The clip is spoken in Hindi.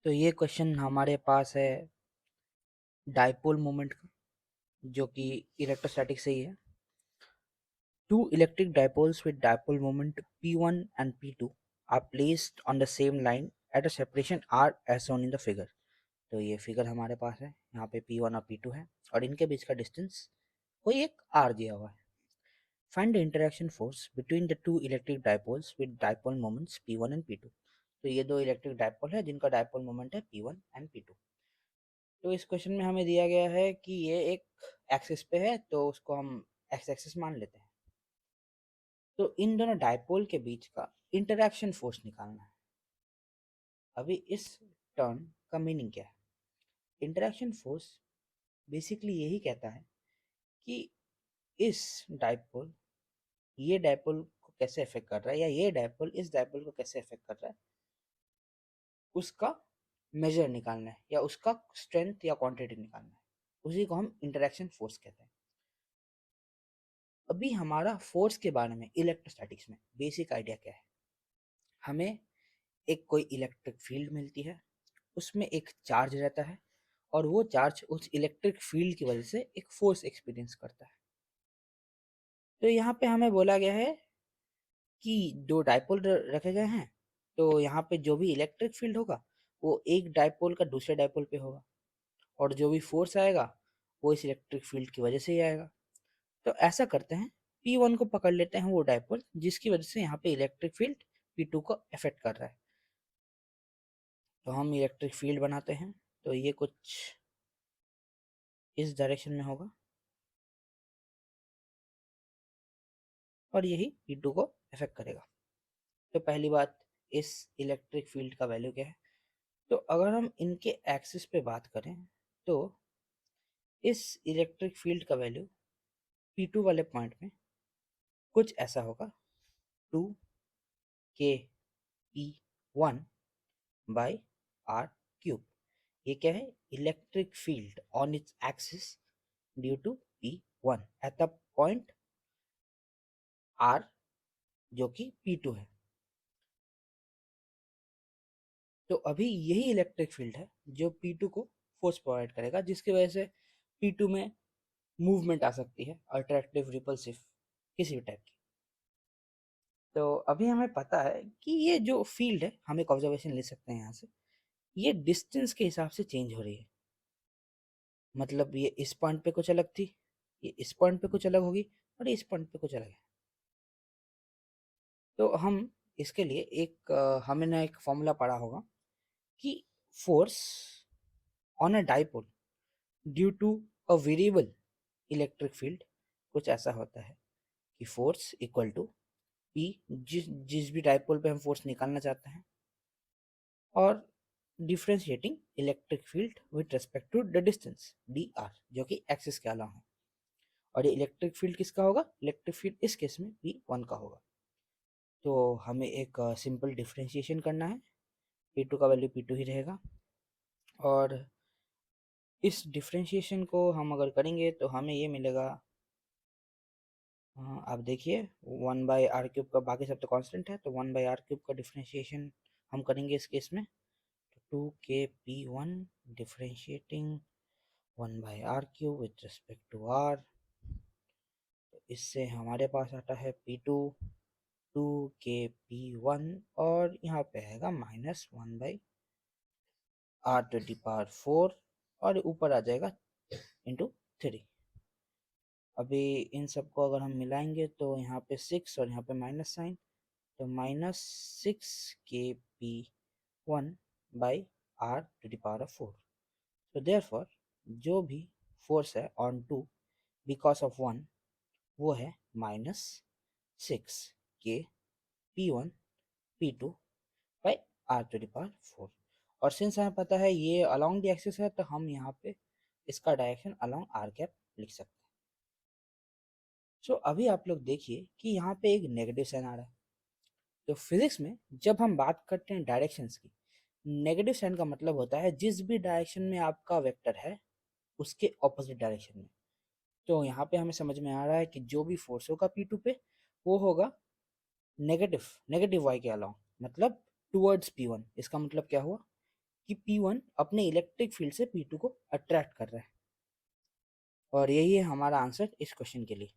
तो ये क्वेश्चन हमारे पास है डाइपोल मोमेंट का, जो कि इलेक्ट्रोस्टैटिक से ही है। Two electric dipoles with dipole moment P1 and P2 are placed on the same line at a separation r as shown in the figure। तो ये फिगर हमारे पास है, यहाँ पे P1 और P2 है और इनके बीच का डिस्टेंस कोई एक r दिया हुआ है। Find the interaction force between the two electric dipoles with dipole moments P1 and P2। तो ये दो इलेक्ट्रिक डाइपोल है जिनका डाइपोल मोमेंट है P1 एंड P2। तो इस क्वेश्चन में हमें दिया गया है कि ये एक एक्सिस पे है, तो उसको हम एक्स एक्सिस मान लेते हैं। तो इन दोनों डायपोल के बीच का इंटरैक्शन फोर्स निकालना है। अभी इस टर्म का मीनिंग क्या है? इंटरैक्शन फोर्स बेसिकली यही कहता है कि इस डायपोल ये डायपोल को कैसे अफेक्ट कर रहा है, या ये डायपोल इस डायपोल को कैसे अफेक्ट कर रहा है, उसका मेजर निकालना है, या उसका स्ट्रेंथ या क्वांटिटी निकालना है। उसी को हम इंटरैक्शन फोर्स कहते हैं। अभी हमारा फोर्स के बारे में इलेक्ट्रोस्टैटिक्स में बेसिक आइडिया क्या है? हमें एक कोई इलेक्ट्रिक फील्ड मिलती है, उसमें एक चार्ज रहता है और वो चार्ज उस इलेक्ट्रिक फील्ड की वजह से एक फोर्स एक्सपीरियंस करता है। तो यहाँ पे हमें बोला गया है कि दो डायपोल रखे गए हैं, तो यहाँ पे जो भी इलेक्ट्रिक फील्ड होगा वो एक डायपोल का दूसरे डायपोल पे होगा, और जो भी फोर्स आएगा वो इस इलेक्ट्रिक फील्ड की वजह से ही आएगा। तो ऐसा करते हैं, P1 को पकड़ लेते हैं वो डायपोल जिसकी वजह से यहाँ पे इलेक्ट्रिक फील्ड P2 को अफेक्ट कर रहा है। तो हम इलेक्ट्रिक फील्ड बनाते हैं, तो ये कुछ इस डायरेक्शन में होगा और यही P2 को अफेक्ट करेगा। तो पहली बात, इस इलेक्ट्रिक फील्ड का वैल्यू क्या है? तो अगर हम इनके एक्सिस पे बात करें तो इस इलेक्ट्रिक फील्ड का वैल्यू P2 वाले पॉइंट में कुछ ऐसा होगा, 2 k P1 by r cube. ये क्या है? Electric field on its axis due to P1 at the point r जो कि P2 है। तो अभी यही इलेक्ट्रिक फील्ड है जो P2 को फोर्स प्रोवाइड करेगा, जिसकी वजह से P2 में मूवमेंट आ सकती है, अट्रैक्टिव, रिपल्सिव, किसी भी टाइप की। तो अभी हमें पता है कि ये जो फील्ड है, हम एक ऑब्जर्वेशन ले सकते हैं यहाँ से, ये डिस्टेंस के हिसाब से चेंज हो रही है। मतलब ये इस पॉइंट पे कुछ अलग थी, ये इस पॉइंट पे कुछ अलग होगी, और ये इस पॉइंट पे कुछ अलग है। तो हम इसके लिए हमें ना एक फॉर्मूला पढ़ा होगा कि force on a dipole due to a variable electric field कुछ ऐसा होता है कि फोर्स इक्वल टू पी, जिस जिस भी डाइपोल पे हम फोर्स निकालना चाहते हैं, और differentiating electric field with respect to the distance d r, जो कि एक्सिस के अलावा है। और ये इलेक्ट्रिक फील्ड किसका होगा? इलेक्ट्रिक फील्ड इस केस में P1 का होगा। तो हमें एक सिंपल डिफरेंशिएशन करना है, P2 का वैल्यू P2 ही रहेगा। और इस डिफरेंशिएशन को हम अगर करेंगे तो हमें ये मिलेगा, आप देखिए, 1/r³ का, बाकी सब तो कांस्टेंट है, तो 1/r³ का डिफरेंशिएशन हम करेंगे इस केस में। तो 2k P1 differentiating 1/r³ with respect to r। तो इससे हमारे पास आता है P2 2k P1, और यहाँ पे आएगा -1/r⁴, और ऊपर आ जाएगा ×3। अभी इन सबको अगर हम मिलाएंगे तो यहाँ पे 6 और यहाँ पे माइनस साइन, तो -6k P1/r⁴। तो देयरफॉर जो भी फोर्स है ऑन 2 बिकॉज ऑफ 1, वो है -6k P1 P2/r⁴। और सिंस हमें पता है ये अलोंग द एक्सिस है, तो हम यहाँ पे इसका डायरेक्शन अलोंग r कैप लिख सकते हैं। सो अभी आप लोग देखिए कि यहाँ पे एक नेगेटिव साइन आ रहा है। तो फिजिक्स में जब हम बात करते हैं डायरेक्शंस की, नेगेटिव साइन का मतलब होता है जिस भी डायरेक्शन में आपका वेक्टर है उसके ऑपोजिट डायरेक्शन में। तो यहाँ पे हमें समझ में आ रहा है कि जो भी फोर्स होगा P2 पे, वो होगा नेगेटिव नेगेटिव y के अलाउ, मतलब टूवर्ड्स P1। इसका मतलब क्या हुआ कि P1 अपने इलेक्ट्रिक फील्ड से P2 को अट्रैक्ट कर रहा है। और यही है हमारा आंसर इस क्वेश्चन के लिए।